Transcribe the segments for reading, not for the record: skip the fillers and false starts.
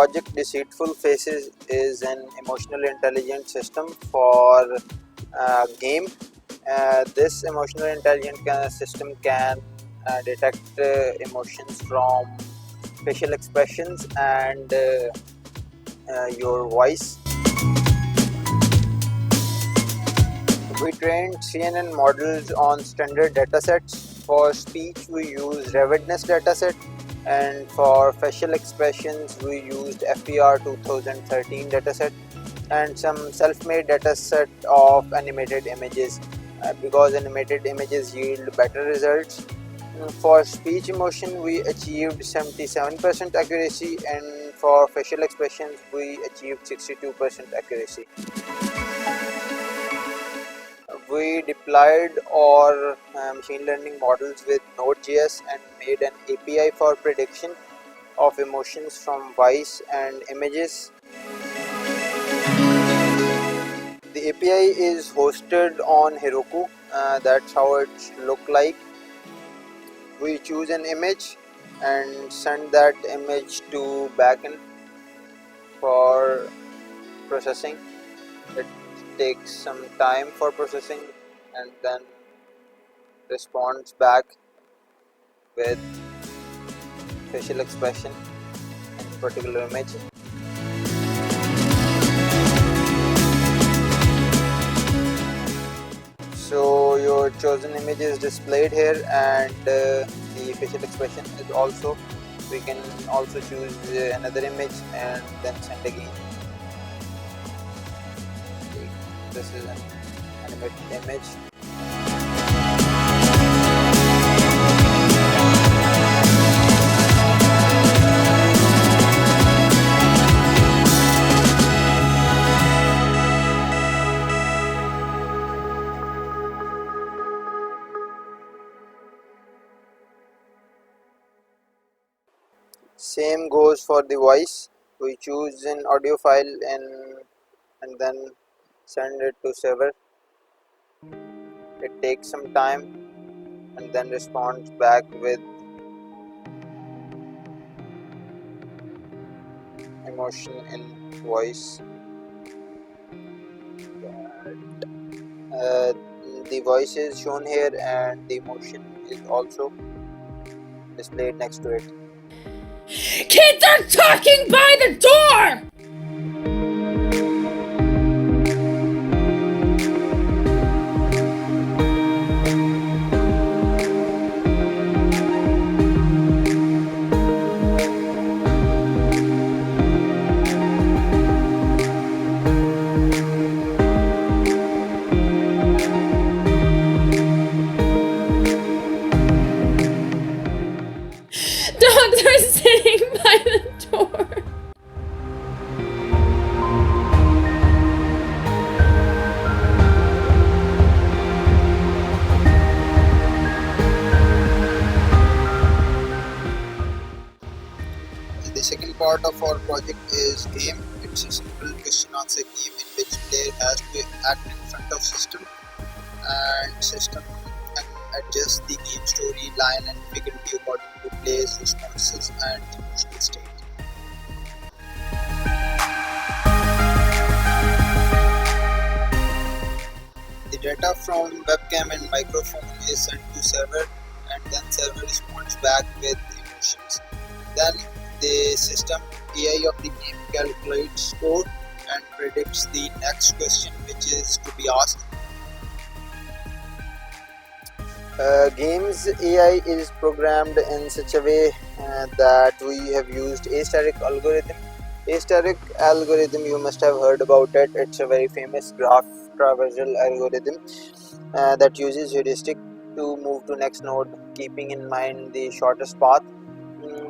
project Deceitful Faces is an emotional intelligence system for game. This emotional intelligence system can detect emotions from facial expressions and your voice. We trained CNN models on standard datasets. For speech, we use Revedness dataset, and for facial expressions, we used FER 2013 dataset, and some self-made dataset of animated images because animated images yield better results. For speech emotion, we achieved 77% accuracy, and for facial expressions, we achieved 62% accuracy. We deployed our machine learning models with Node.js and made an API for prediction of emotions from voice and images. The API is hosted on Heroku. That's how it look like. We choose an image and send that image to backend for processing. It takes some time for processing and then responds back with facial expression in a particular image. So your chosen image is displayed here, and the facial expression is also. We can also choose another image and then send again. This is an animated image. Same goes for the voice. We choose an audio file and then send it to server. It takes some time and then responds back with emotion in voice. The voice is shown here and the emotion is also displayed next to it. Kids are talking by the door! Dogs are sitting by the door. The second part of our project is game. It's a simple question answer game in which player has to act in front of system, and system can adjust the game storyline and difficulty according to players' responses and emotional state. The data from webcam and microphone is sent to server, and then server responds back with emotions. Then the system AI of the game calculates score and predicts the next question which is to be asked. Game's AI is programmed in such a way that we have used A-static algorithm. A-static algorithm, you must have heard about it. It's a very famous graph traversal algorithm that uses heuristic to move to next node, keeping in mind the shortest path.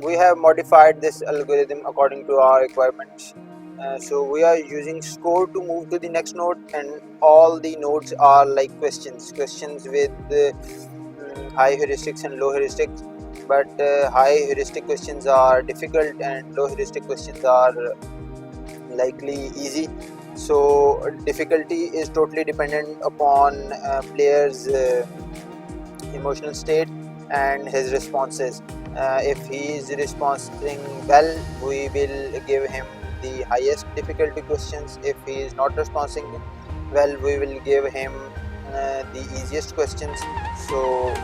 We have modified this algorithm according to our requirements. So we are using score to move to the next node, and all the nodes are like questions with high heuristics and low heuristics. But high heuristic questions are difficult and low heuristic questions are likely easy. So difficulty is totally dependent upon player's emotional state and his responses. If he is responding well, we will give him the highest difficulty questions. If he is not responding well, we will give him the easiest questions. So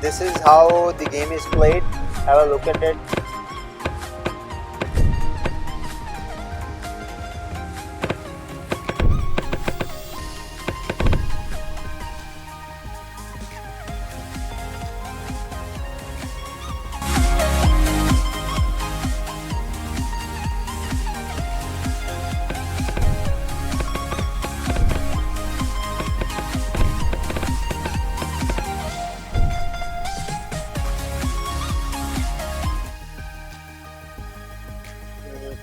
this is how the game is played. Have a look at it.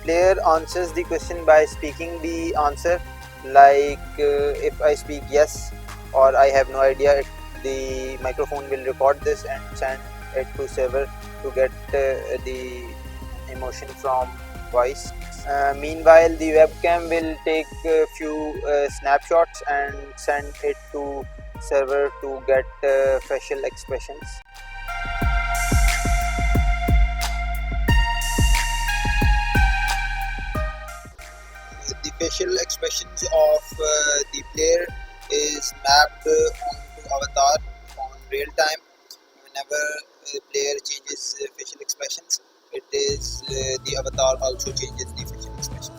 Player answers the question by speaking the answer. Like if I speak yes or I have no idea, the microphone will record this and send it to server to get the emotion from voice. Meanwhile, the webcam will take a few snapshots and send it to server to get facial expressions. The facial expressions of the player is mapped onto avatar on real time. Whenever the player changes facial expressions, it is the avatar also changes the facial expressions.